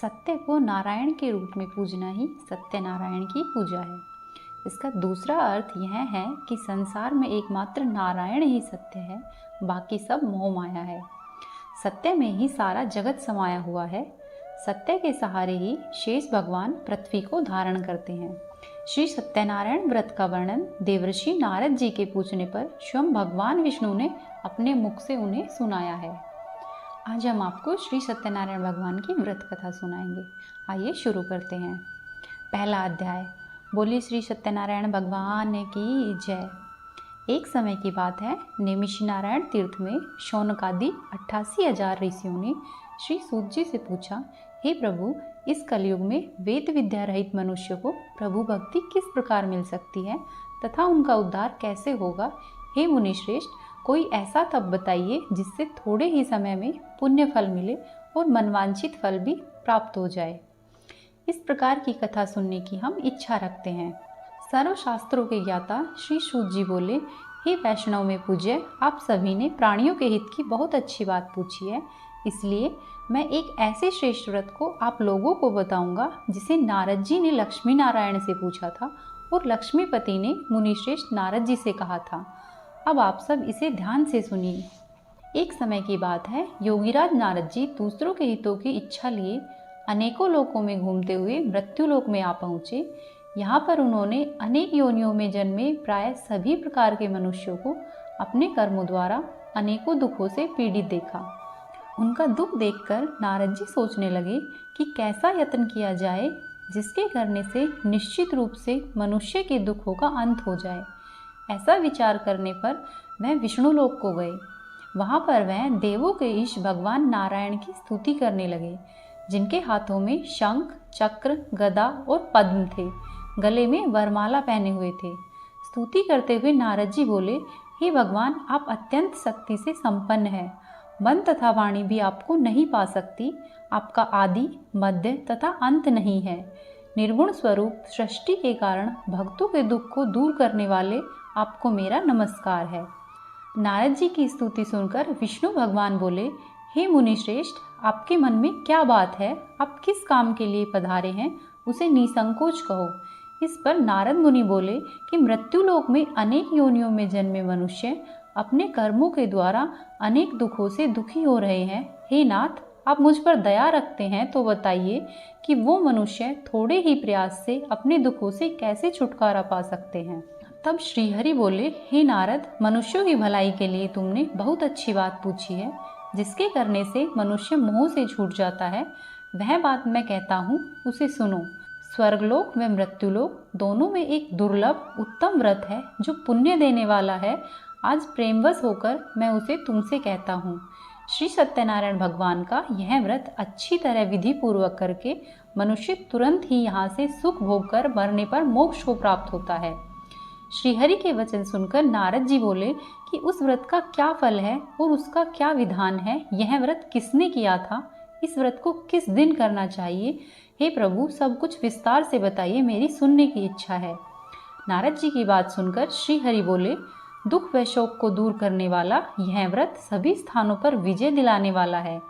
सत्य को नारायण के रूप में पूजना ही सत्यनारायण की पूजा है। इसका दूसरा अर्थ यह है कि संसार में एकमात्र नारायण ही सत्य है, बाकी सब मोह माया है। सत्य में ही सारा जगत समाया हुआ है। सत्य के सहारे ही शेष भगवान पृथ्वी को धारण करते हैं। श्री सत्यनारायण व्रत का वर्णन देवर्षि नारद जी के पूछने पर स्वयं भगवान विष्णु ने अपने मुख से उन्हें सुनाया है। आज हम आपको श्री सत्यनारायण भगवान की व्रत कथा सुनाएंगे। आइए शुरू करते हैं। पहला अध्याय। बोलिए श्री सत्यनारायण भगवान की जय। एक समय की बात है, नेमिषि नारायण तीर्थ में शौनकादि 88,000 ऋषियों ने श्री सूत जी से पूछा, हे प्रभु, इस कलयुग में वेद विद्या रहित मनुष्य को प्रभु भक्ति किस प्रकार मिल सकती है तथा उनका उद्धार कैसे होगा। हे मुनिश्रेष्ठ, कोई ऐसा तप बताइए जिससे थोड़े ही समय में पुण्य फल मिले और मनवांछित फल भी प्राप्त हो जाए। इस प्रकार की कथा सुनने की हम इच्छा रखते हैं। सर्वशास्त्रों के ज्ञाता श्री सूत जी बोले, हे वैष्णव में पूज्य, आप सभी ने प्राणियों के हित की बहुत अच्छी बात पूछी है, इसलिए मैं एक ऐसे श्रेष्ठ व्रत को आप लोगों को बताऊंगा जिसे नारद जी ने लक्ष्मी नारायण से पूछा था और लक्ष्मीपति ने मुनिश्रेष्ठ नारद जी से कहा था। अब आप सब इसे ध्यान से सुनिए। एक समय की बात है, योगीराज नारद जी दूसरों के हितों की इच्छा लिए अनेकों लोकों में घूमते हुए मृत्युलोक में आ पहुँचे। यहाँ पर उन्होंने अनेक योनियों में जन्मे प्राय सभी प्रकार के मनुष्यों को अपने कर्मों द्वारा अनेकों दुखों से पीड़ित देखा। उनका दुख देखकर नारद जी सोचने लगे कि कैसा यत्न किया जाए जिसके करने से निश्चित रूप से मनुष्य के दुखों का अंत हो जाए। ऐसा विचार करने पर वह विष्णुलोक को गए। वहाँ पर वह देवों के ईश भगवान नारायण की स्तुति करने लगे, जिनके हाथों में शंख, चक्र, गदा और पद्म थे, गले में वरमाला पहने हुए थे। स्तुति करते हुए नारद जी बोले, हे भगवान, आप अत्यंत शक्ति से संपन्न हैं। मन तथा वाणी भी आपको नहीं पा सकती। आपका आदि, मध्य तथा अंत नहीं है। निर्गुण स्वरूप सृष्टि के कारण भक्तों के दुख को दूर करने वाले आपको मेरा नमस्कार है। नारद जी की स्तुति सुनकर विष्णु भगवान बोले, हे मुनिश्रेष्ठ, आपके मन में क्या बात है? आप किस काम के लिए पधारे हैं, उसे निसंकोच कहो। इस पर नारद मुनि बोले कि मृत्युलोक में अनेक योनियों में जन्मे मनुष्य अपने कर्मों के द्वारा अनेक दुखों से दुखी हो रहे हैं। हे नाथ, आप मुझ पर दया रखते हैं तो बताइए कि वो मनुष्य थोड़े ही प्रयास से अपने दुखों से कैसे छुटकारा पा सकते हैं। तब श्रीहरि बोले, हे नारद, मनुष्यों की भलाई के लिए तुमने बहुत अच्छी बात पूछी है, जिसके करने से मनुष्य मोह से छूट जाता है। वह बात मैं कहता हूँ, उसे सुनो। स्वर्गलोक व मृत्युलोक दोनों में एक दुर्लभ उत्तम व्रत है जो पुण्य देने वाला है। आज प्रेमवश होकर मैं उसे तुमसे कहता हूँ। श्री सत्यनारायण भगवान का यह व्रत अच्छी तरह विधि पूर्वक करके मनुष्य तुरंत ही यहाँ से सुख भोग कर मरने पर मोक्ष को प्राप्त होता है। श्रीहरि के वचन सुनकर नारद जी बोले कि उस व्रत का क्या फल है और उसका क्या विधान है। यह व्रत किसने किया था? इस व्रत को किस दिन करना चाहिए? हे प्रभु, सब कुछ विस्तार से बताइए, मेरी सुनने की इच्छा है। नारद जी की बात सुनकर श्रीहरि बोले, दुख व शोक को दूर करने वाला यह व्रत सभी स्थानों पर विजय दिलाने वाला है।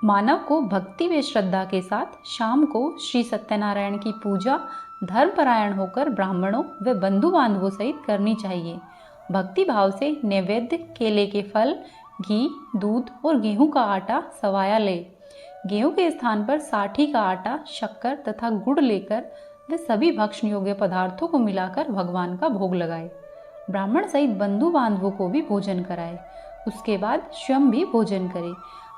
मानव को भक्ति व श्रद्धा के साथ शाम को श्री सत्यनारायण की पूजा धर्मपरायण होकर ब्राह्मणों व बंधु बांधवों सहित करनी चाहिए। भक्ति भाव से नैवेद्य, केले के फल, घी, दूध और गेहूं का आटा सवाया ले। गेहूं के स्थान पर साठी का आटा, शक्कर तथा गुड़ लेकर वे सभी भक्षण योग्य पदार्थों को मिलाकर भगवान का भोग लगाए। ब्राह्मण सहित बंधु बांधवों को भी भोजन कराए। उसके बाद स्वयं भी भोजन करे।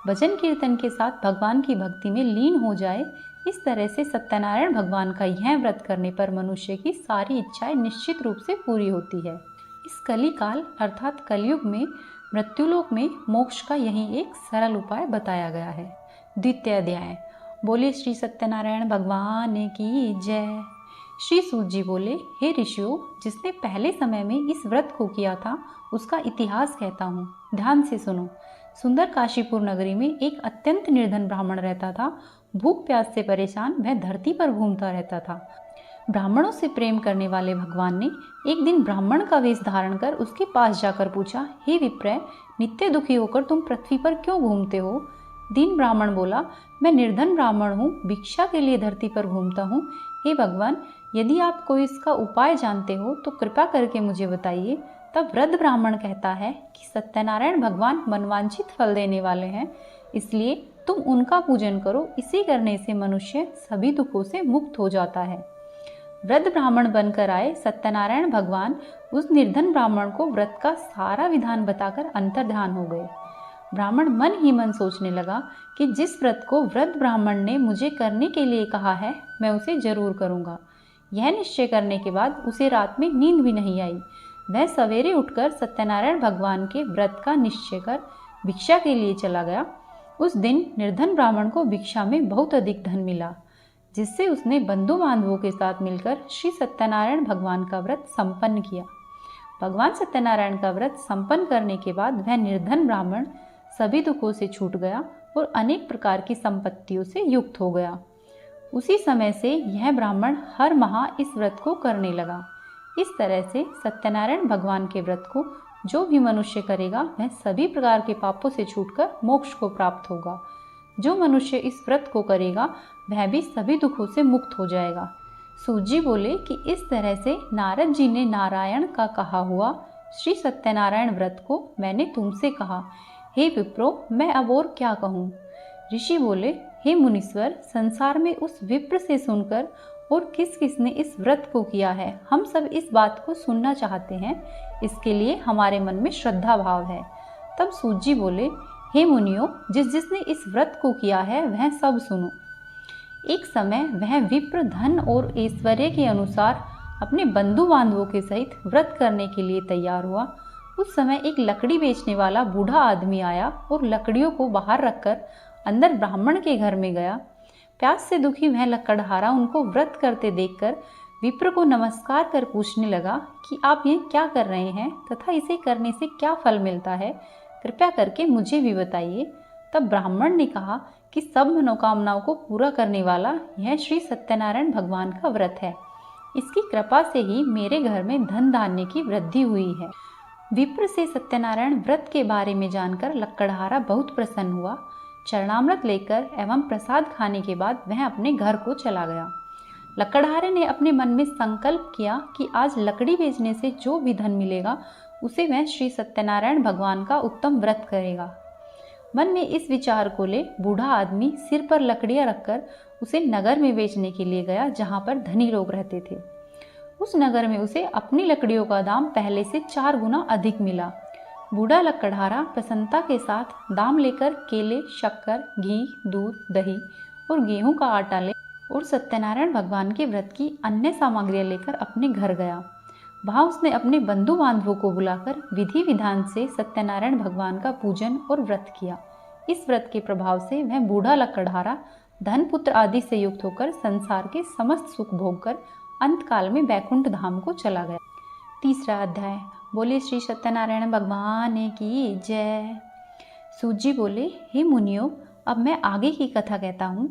भजन कीर्तन के साथ भगवान की भक्ति में लीन हो जाए। इस तरह से सत्यनारायण भगवान का यह व्रत करने पर मनुष्य की सारी इच्छाएं निश्चित रूप से पूरी होती है। इस कलिकाल अर्थात कलयुग में मृत्युलोक में मोक्ष का यही एक सरल उपाय बताया गया है। द्वितीय अध्याय। बोले श्री सत्यनारायण भगवान की जय। श्री सूत जी बोले, हे ऋषियों, जिसने पहले समय में इस व्रत को किया था उसका इतिहास कहता हूँ, ध्यान से सुनो। सुंदर काशीपुर नगरी में एक अत्यंत निर्धन ब्राह्मण रहता था। भूख प्यास से परेशान वह धरती पर घूमता रहता था। ब्राह्मणों से प्रेम करने वाले भगवान ने एक दिन ब्राह्मण का वेश धारण कर उसके पास जाकर पूछा, हे विप्र, नित्य दुखी होकर तुम पृथ्वी पर क्यों घूमते हो? दीन ब्राह्मण बोला, मैं निर्धन ब्राह्मण हूँ, भिक्षा के लिए धरती पर घूमता हूँ। हे भगवान, यदि आप कोई इसका उपाय जानते हो तो कृपा करके मुझे बताइए। तब वृद्ध ब्राह्मण कहता है कि सत्यनारायण भगवान मनवांछित फल देने वाले हैं, इसलिए तुम उनका पूजन करो। इसे करने से मनुष्य सभी दुखों से मुक्त हो जाता है। वृद्ध ब्राह्मण बनकर आए सत्यनारायण भगवान उस निर्धन ब्राह्मण को व्रत का सारा विधान बताकर अंतर्ध्यान हो गए। ब्राह्मण मन ही मन सोचने लगा कि जिस व्रत को वृद्ध ब्राह्मण ने मुझे करने के लिए कहा है, मैं उसे जरूर करूँगा। यह निश्चय करने के बाद उसे रात में नींद भी नहीं आई। वह सवेरे उठकर सत्यनारायण भगवान के व्रत का निश्चय कर भिक्षा के लिए चला गया। उस दिन निर्धन ब्राह्मण को भिक्षा में बहुत अधिक धन मिला, जिससे उसने बंधु बांधवों के साथ मिलकर श्री सत्यनारायण भगवान का व्रत संपन्न किया। भगवान सत्यनारायण का व्रत संपन्न करने के बाद वह निर्धन ब्राह्मण सभी दुखों से छूट गया और अनेक प्रकार की संपत्तियों से युक्त हो गया। उसी समय से यह ब्राह्मण हर माह इस व्रत को करने लगा। इस तरह से सत्यनारायण भगवान के व्रत को जो भी मनुष्य करेगा वह सभी प्रकार के पापों से छूटकर मोक्ष को प्राप्त होगा। जो मनुष्य इस व्रत को करेगा वह भी सभी दुखों से मुक्त हो जाएगा। सूत जी बोले कि इस तरह से नारद जी ने नारायण का कहा हुआ श्री सत्यनारायण व्रत को मैंने तुमसे कहा। हे विप्रो, मैं अब और क्या कहूँ। ऋषि बोले, हे मुनीश्वर, संसार में उस विप्र से सुनकर और किस किसने इस व्रत को किया है, हम सब इस बात को सुनना चाहते हैं। इसके लिए हमारे मन में श्रद्धा भाव है। तब सूत जी बोले, हे मुनियों, जिसने इस व्रत को किया है वह सब सुनो। एक समय वह विप्र धन और ऐश्वर्य के अनुसार अपने बंधु बांधवों के सहित व्रत करने के लिए तैयार हुआ। उस समय एक लकड़ी बेचने वाला बूढ़ा आदमी आया और लकड़ियों को बाहर रखकर अंदर ब्राह्मण के घर में गया। प्यास से दुखी वह लकड़हारा उनको व्रत करते देखकर विप्र को नमस्कार कर पूछने लगा कि आप ये क्या कर रहे हैं तथा इसे करने से क्या फल मिलता है, कृपया करके मुझे भी बताइए। तब ब्राह्मण ने कहा कि सब मनोकामनाओं को पूरा करने वाला यह श्री सत्यनारायण भगवान का व्रत है। इसकी कृपा से ही मेरे घर में धन धान्य की वृद्धि हुई है। विप्र से सत्यनारायण व्रत के बारे में जानकर लकड़हारा बहुत प्रसन्न हुआ। चरणामृत लेकर एवं प्रसाद खाने के बाद वह अपने घर को चला गया। लकड़हारे ने अपने मन में संकल्प किया कि आज लकड़ी बेचने से जो भी धन मिलेगा उसे वह श्री सत्यनारायण भगवान का उत्तम व्रत करेगा। मन में इस विचार को ले बूढ़ा आदमी सिर पर लकड़ियां रखकर उसे नगर में बेचने के लिए गया, जहां पर धनी लोग रहते थे। उस नगर में उसे अपनी लकड़ियों का दाम पहले से 4 गुना अधिक मिला। बूढ़ा लकड़हारा प्रसन्नता के साथ दाम लेकर केले, शक्कर, घी, दूध, दही और गेहूं का आटा ले और सत्यनारायण भगवान के व्रत की अन्य सामग्रियां लेकर अपने घर गया। वहां उसने अपने बंधु बांधवों को बुलाकर विधि विधान से सत्यनारायण भगवान का पूजन और व्रत किया। इस व्रत के प्रभाव से वह बूढ़ा लकड़हारा धन पुत्र आदि से युक्त होकर संसार के समस्त सुख भोग कर अंत काल में बैकुंठ धाम को चला गया। तीसरा अध्याय। बोले श्री सत्यनारायण भगवान की जय। सूत जी बोले, हे मुनियों, अब मैं आगे की कथा कहता हूँ।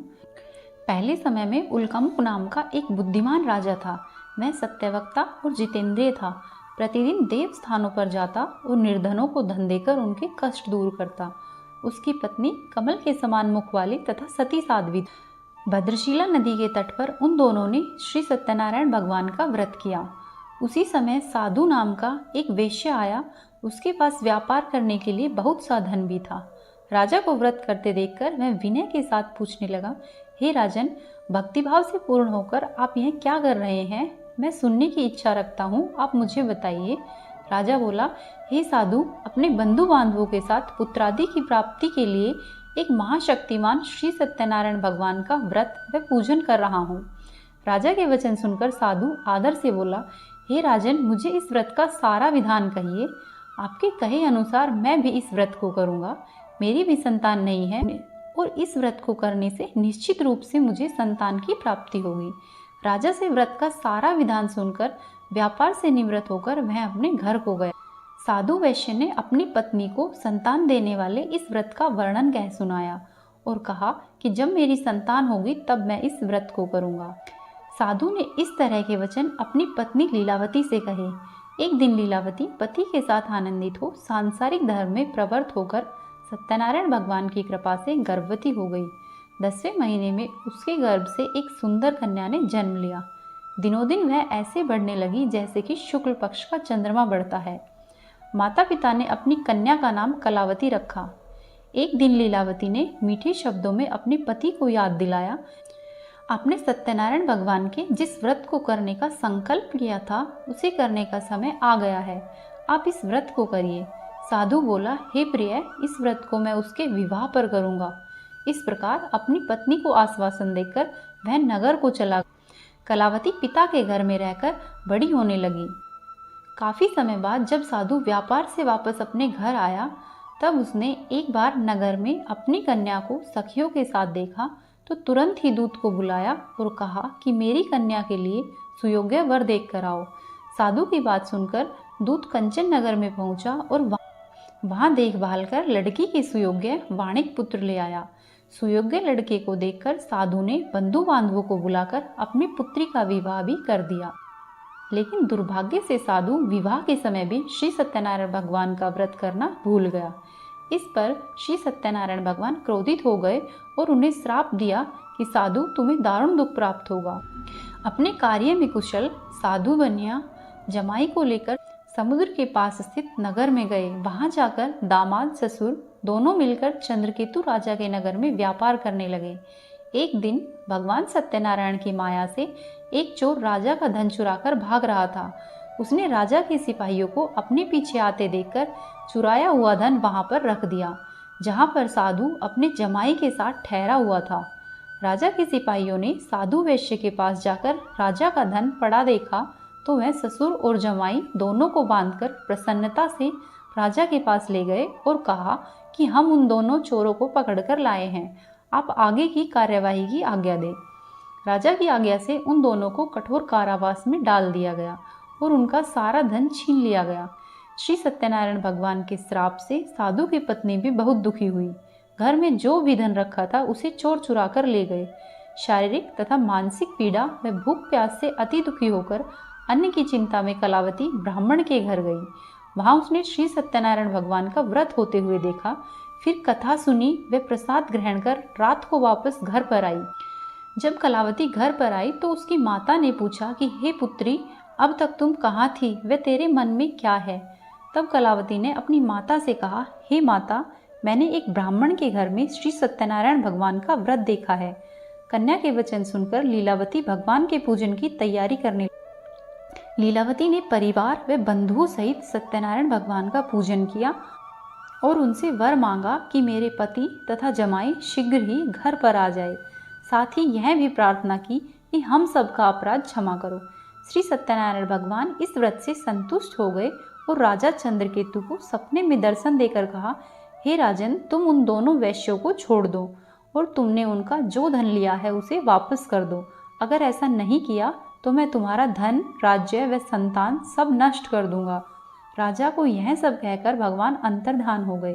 पहले समय में उल्कमुक नाम का एक बुद्धिमान राजा था। वह सत्यवक्ता और जितेंद्रिय था। प्रतिदिन देव स्थानों पर जाता और निर्धनों को धन देकर उनके कष्ट दूर करता। उसकी पत्नी कमल के समान मुख वाली तथा सती साध्वी। भद्रशिला नदी के तट पर उन दोनों ने श्री सत्यनारायण भगवान का व्रत किया। उसी समय साधु नाम का एक वेश्या आया। उसके पास व्यापार करने के लिए बहुत सा धन भी था। राजा को व्रत करते देखकर वह विनय के साथ पूछने लगा, हे राजन, भक्तिभाव से पूर्ण होकर आप यह क्या कर रहे हैं? मैं सुनने की इच्छा रखता हूँ, आप मुझे बताइए। राजा बोला, हे साधु, अपने बंधु बांधवों के साथ पुत्रादि की प्राप्ति के लिए एक महाशक्तिमान श्री सत्यनारायण भगवान का व्रत व पूजन कर रहा हूँ। राजा के वचन सुनकर साधु आदर से बोला, हे राजन, मुझे इस व्रत का सारा विधान कहिए। आपके कहे अनुसार मैं भी इस व्रत को करूँगा। मेरी भी संतान नहीं है और इस व्रत को करने से निश्चित रूप से मुझे संतान की प्राप्ति होगी। राजा से व्रत का सारा विधान सुनकर व्यापार से निवृत्त होकर वह अपने घर को गया। साधु वैश्य ने अपनी पत्नी को संतान देने वाले इस व्रत का वर्णन कह सुनाया और कहा कि जब मेरी संतान होगी तब मैं इस व्रत को करूँगा। साधु ने इस तरह के वचन अपनी पत्नी लीलावती से कहे। एक दिन लीलावती पति के साथ आनंदित हो सांसारिक धर्म में प्रवृत्त होकर सत्यनारायण भगवान की कृपा से गर्भवती हो गई। 10वें महीने में उसके गर्भ से एक सुंदर कन्या ने जन्म लिया। दिनों दिन वह ऐसे बढ़ने लगी जैसे कि शुक्ल पक्ष का चंद्रमा बढ़ता है। माता पिता ने अपनी कन्या का नाम कलावती रखा। एक दिन लीलावती ने मीठे शब्दों में अपने पति को याद दिलाया, आपने सत्यनारायण भगवान के जिस व्रत को करने का संकल्प किया था उसे करने का समय आ गया है, आप इस व्रत को करिए। साधु बोला, हे प्रिय, इस व्रत को मैं उसके विवाह पर करूँगा। इस प्रकार अपनी पत्नी को आश्वासन देकर वह नगर को चला। कलावती पिता के घर में रहकर बड़ी होने लगी। काफ़ी समय बाद जब साधु व्यापार से वापस अपने घर आया तब उसने एक बार नगर में अपनी कन्या को सखियों के साथ देखा तो तुरंत ही दूत को बुलाया और कहा कि मेरी कन्या के लिए सुयोग्य वर देख कर आओ। साधु की बात सुनकर दूत कंचन नगर में पहुंचा और वहां देखभाल कर लड़की के सुयोग्य वाणिक पुत्र ले आया। सुयोग्य लड़के को देखकर साधु ने बंधु बांधवों को बुलाकर अपनी पुत्री का विवाह भी कर दिया। लेकिन दुर्भाग्य से साधु विवाह के समय भी श्री सत्यनारायण भगवान का व्रत करना भूल गया। इस पर श्री सत्यनारायण भगवान क्रोधित हो गए और उन्हें श्राप दिया कि साधु तुम्हें दारुण दुख प्राप्त होगा। अपने कार्य में कुशल साधु बनिया जमाई को लेकर समुद्र के पास स्थित नगर में गए। वहां जाकर दामाद ससुर दोनों मिलकर चंद्रकेतु राजा के नगर में व्यापार करने लगे। एक दिन भगवान सत्यनारायण की माया से एक चोर राजा का धन चुराकर भाग रहा था। उसने राजा के सिपाहियों को अपने पीछे आते देखकर चुराया हुआ धन वहां पर रख दिया, जहां पर साधु अपने जमाई के साथ ठहरा हुआ था। राजा के सिपाहियों ने साधु वैश्य के पास जाकर राजा का धन पड़ा देखा तो वह ससुर और जमाई दोनों को बांधकर प्रसन्नता से राजा के पास ले गए और कहा कि हम उन दोनों चोरों को पकड़कर लाए हैं, आप आगे की कार्यवाही की आज्ञा दें। राजा की आज्ञा से उन दोनों को कठोर कारावास में डाल दिया गया और उनका सारा धन छीन लिया गया। श्री सत्यनारायण भगवान के श्राप से साधु की पत्नी भी बहुत दुखी हुई। घर में जो भी धन रखा था उसे चोर चुरा कर ले गए। शारीरिक तथा मानसिक पीड़ा व भूख प्यास से अति दुखी होकर अन्न की चिंता में कलावती ब्राह्मण के घर गई। वहां उसने श्री सत्यनारायण भगवान का व्रत होते हुए देखा। फिर कथा सुनी व प्रसाद ग्रहण कर रात को वापस घर पर आई। जब कलावती घर पर आई तो उसकी माता ने पूछा कि हे पुत्री, अब तक तुम कहाँ थी व तेरे मन में क्या है। तब कलावती ने अपनी माता से कहा, हे माता, मैंने एक ब्राह्मण के घर में श्री सत्यनारायण भगवान का व्रत देखा है। कन्या के वचन सुनकर लीलावती भगवान के पूजन की तैयारी करने लगी। लीलावती ने परिवार व बंधुओं सहित सत्यनारायण भगवान का पूजन किया और उनसे वर मांगा कि मेरे पति तथा जमाई शीघ्र ही घर पर आ जाए। साथ ही यह भी प्रार्थना की कि हम सबका अपराध क्षमा करो। श्री सत्यनारायण भगवान इस व्रत से संतुष्ट हो गए और राजा चंद्रकेतु को सपने में दर्शन देकर कहा, हे राजन, तुम उन दोनों वैश्यों को छोड़ दो और तुमने उनका जो धन लिया है उसे वापस कर दो। अगर ऐसा नहीं किया तो मैं तुम्हारा धन, राज्य व संतान सब नष्ट कर दूंगा। राजा को यह सब कहकर भगवान अंतर्धान हो गए।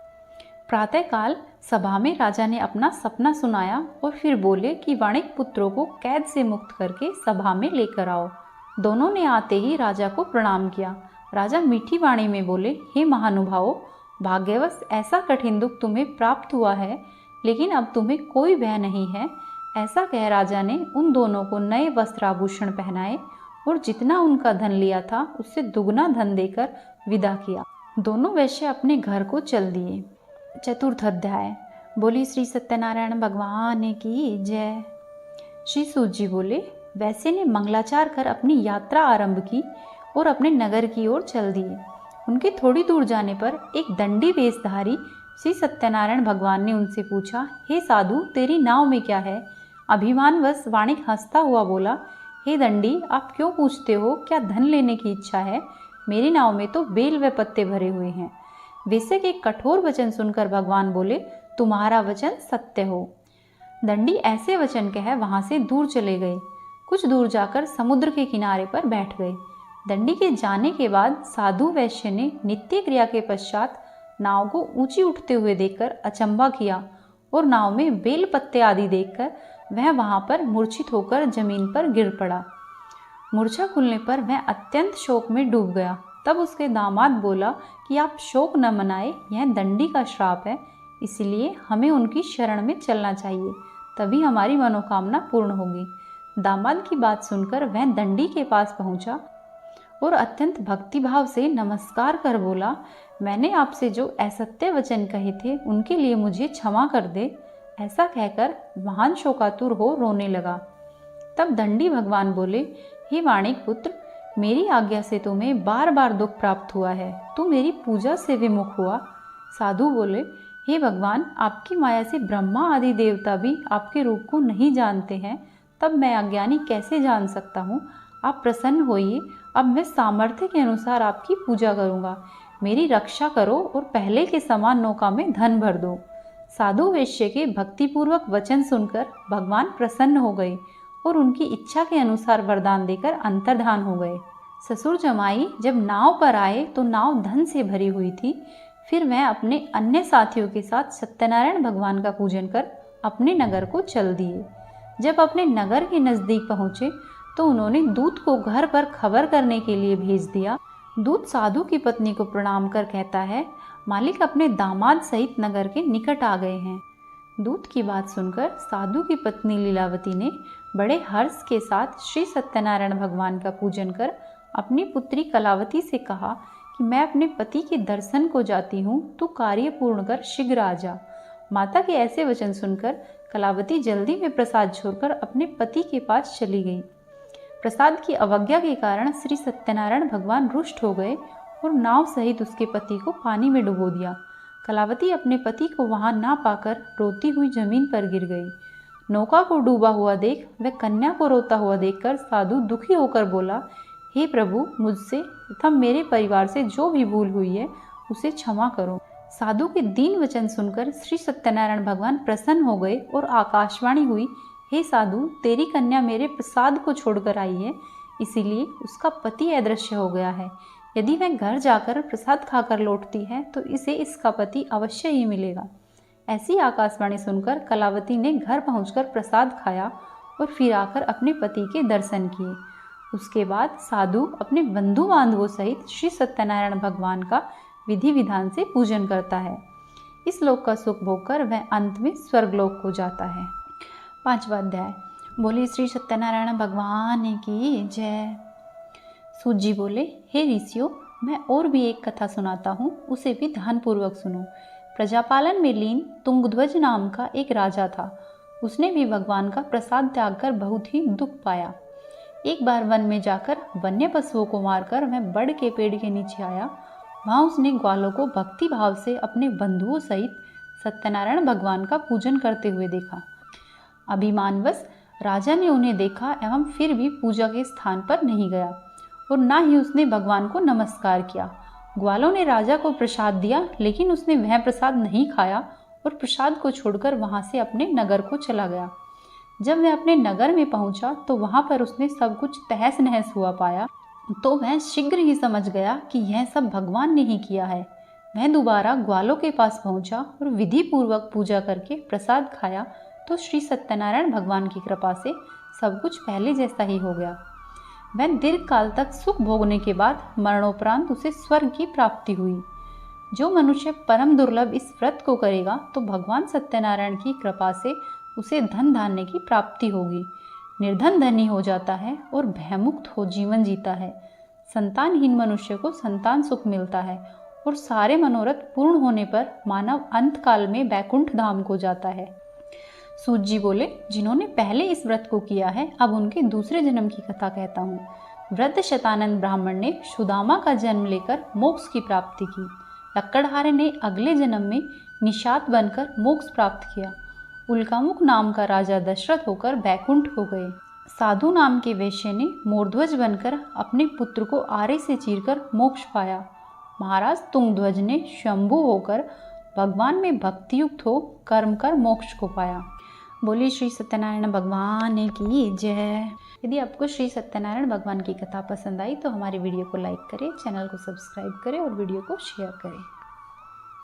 प्रातःकाल सभा में राजा ने अपना सपना सुनाया और फिर बोले कि वाणिक पुत्रों को कैद से मुक्त करके सभा में लेकर आओ। दोनों ने आते ही राजा को प्रणाम किया। राजा मीठी वाणी में बोले, हे महानुभावों, भाग्यवश ऐसा कठिन दुख तुम्हें प्राप्त हुआ है, लेकिन अब तुम्हें कोई भय नहीं है। ऐसा कह राजा ने उन दोनों को नए वस्त्राभूषण पहनाए और जितना उनका धन लिया था उससे दुगना धन देकर विदा किया। दोनों वैश्य अपने घर को चल दिए। चतुर्थ अध्याय। बोली श्री सत्यनारायण भगवान की जय। श्री सूत जी बोले, वैश्य ने मंगलाचार कर अपनी यात्रा आरंभ की और अपने नगर की ओर चल दिए। उनके थोड़ी दूर जाने पर एक दंडी वेशधारी श्री सत्यनारायण भगवान ने उनसे पूछा, हे साधु, तेरी नाव में क्या है। अभिमानवश वाणिक हंसता हुआ बोला, हे दंडी, आप क्यों पूछते हो, क्या धन लेने की इच्छा है। मेरी नाव में तो बेल व पत्ते भरे हुए हैं। वैश्य के कठोर वचन सुनकर भगवान बोले, तुम्हारा वचन सत्य हो। दंडी ऐसे वचन कह वहां से दूर चले गए। कुछ दूर जाकर समुद्र के किनारे पर बैठ गए। दंडी के जाने के बाद साधु वैश्य ने नित्य क्रिया के पश्चात नाव को ऊंची उठते हुए देखकर अचंभा किया और नाव में बेल पत्ते आदि देखकर वह वहां पर मूर्छित होकर जमीन पर गिर पड़ा। मूर्छा खुलने पर वह अत्यंत शोक में डूब गया। तब उसके दामाद बोला कि आप शोक न मनाए, यह दंडी का श्राप है, इसलिए हमें उनकी शरण में चलना चाहिए, तभी हमारी मनोकामना पूर्ण होगी। दामाद की बात सुनकर वह दंडी के पास पहुंचा और अत्यंत भक्तिभाव से नमस्कार कर बोला, मैंने आपसे जो असत्य वचन कहे थे उनके लिए मुझे क्षमा कर दे। ऐसा कहकर महान शोकातुर हो रोने लगा। तब दंडी भगवान बोले, हे वाणिक पुत्र, मेरी आज्ञा से तुम्हें बार बार दुख प्राप्त हुआ है, तू मेरी पूजा से विमुख हुआ। साधु बोले, हे भगवान, आपकी माया से ब्रह्मा आदि देवता भी आपके रूप को नहीं जानते हैं, तब मैं अज्ञानी कैसे जान सकता हूँ। आप प्रसन्न होइए, अब मैं सामर्थ्य के अनुसार आपकी पूजा करूँगा। मेरी रक्षा करो और पहले के समान नौका में धन भर दो। साधु वैश्य के भक्तिपूर्वक वचन सुनकर भगवान प्रसन्न हो गए और उनकी इच्छा के अनुसार वरदान देकर अंतर्धान हो गए। ससुर जमाई जब नाव पर आए तो नाव धन से भरी हुई थी। फिर वह अपने अन्य साथियों के साथ सत्यनारायण भगवान का पूजन कर अपने नगर को चल दिए। जब अपने नगर के नज़दीक पहुँचे तो उन्होंने दूत को घर पर खबर करने के लिए भेज दिया। दूत साधु की पत्नी को प्रणाम कर कहता है, मालिक अपने दामाद सहित नगर के निकट आ गए हैं। दूत की बात सुनकर साधु की पत्नी लीलावती ने बड़े हर्ष के साथ श्री सत्यनारायण भगवान का पूजन कर अपनी पुत्री कलावती से कहा कि मैं अपने पति के दर्शन को जाती हूँ, तू कार्य पूर्ण कर शीघ्र आ जा। माता के ऐसे वचन सुनकर कलावती जल्दी में प्रसाद छोड़कर अपने पति के पास चली गई। प्रसाद की अवज्ञा के कारण श्री सत्यनारायण भगवान रुष्ट हो गए और नाव सहित उसके पति को पानी में डुबो दिया। कलावती अपने पति को वहां ना पाकर रोती हुई जमीन पर गिर गई। नौका को डूबा हुआ देख वह कन्या को रोता हुआ देखकर साधु दुखी होकर बोला, हे प्रभु, मुझसे तथा मेरे परिवार से जो भी भूल हुई है उसे क्षमा करो। साधु के दीन वचन सुनकर श्री सत्यनारायण भगवान प्रसन्न हो गए और आकाशवाणी हुई, हे साधु, तेरी कन्या मेरे प्रसाद को छोड़कर आई है, इसीलिए उसका पति अदृश्य हो गया है। यदि वह घर जाकर प्रसाद खाकर लौटती है तो इसे इसका पति अवश्य ही मिलेगा। ऐसी आकाशवाणी सुनकर कलावती ने घर पहुंचकर प्रसाद खाया और फिर आकर अपने पति के दर्शन किए। उसके बाद साधु अपने बंधु बांधवों सहित श्री सत्यनारायण भगवान का विधि विधान से पूजन करता है। इस लोक का सुख भोगकर वह अंत में स्वर्गलोक को जाता है। 5वां अध्याय। बोले श्री सत्यनारायण भगवान की जय। सूत जी बोले, हे ऋषियों, मैं और भी एक कथा सुनाता हूँ, उसे भी ध्यानपूर्वक सुनो। प्रजापालन में लीन तुंगध्वज नाम का एक राजा था। उसने भी भगवान का प्रसाद त्याग कर बहुत ही दुख पाया। एक बार वन में जाकर वन्य पशुओं को मारकर वह बड़ के पेड़ के नीचे आया। वहाँ उसने ग्वालों को भक्ति भाव से अपने बंधुओं सहित सत्यनारायण भगवान का पूजन करते हुए देखा। अभिमानवश राजा ने उन्हें देखा एवं फिर भी पूजा के स्थान पर नहीं गया और ना ही उसने भगवान को नमस्कार किया। ग्वालों ने राजा को प्रसाद दिया, लेकिन उसने वह प्रसाद नहीं खाया और प्रसाद को छोड़कर वहां से अपने नगर को चला गया। जब वह अपने नगर में पहुंचा तो वहां पर उसने सब कुछ तहस नहस हुआ पाया, तो वह शीघ्र ही समझ गया कि यह सब भगवान ने ही किया है। वह दोबारा ग्वालों के पास पहुंचा और विधि पूर्वक पूजा करके प्रसाद खाया तो श्री सत्यनारायण भगवान की कृपा से सब कुछ पहले जैसा ही हो गया। वह दीर्घ काल तक सुख भोगने के बाद मरणोपरांत उसे स्वर्ग की प्राप्ति हुई। जो मनुष्य परम दुर्लभ इस व्रत को करेगा तो भगवान सत्यनारायण की कृपा से उसे धन धान्य की प्राप्ति होगी। निर्धन धनी हो जाता है और भयमुक्त हो जीवन जीता है। संतानहीन मनुष्य को संतान सुख मिलता है और सारे मनोरथ पूर्ण होने पर मानव अंत काल में बैकुंठ धाम को जाता है। सूत जी बोले, जिन्होंने पहले इस व्रत को किया है, अब उनके दूसरे जन्म की कथा कहता हूँ। वृद्ध शतानंद ब्राह्मण ने सुदामा का जन्म लेकर मोक्ष की प्राप्ति की। लक्कड़हारे ने अगले जन्म में निषाद बनकर मोक्ष प्राप्त किया। उल्कामुख नाम का राजा दशरथ होकर बैकुंठ हो गए। साधु नाम के वैश्य ने मोरध्वज बनकर अपने पुत्र को आरे से चीरकर मोक्ष पाया। महाराज तुंगध्वज ने शंभु होकर भगवान में भक्तियुक्त हो कर्म कर मोक्ष को पाया। बोलिए श्री सत्यनारायण भगवान की जय। यदि आपको श्री सत्यनारायण भगवान की कथा पसंद आई तो हमारे वीडियो को लाइक करें, चैनल को सब्सक्राइब करें और वीडियो को शेयर करें।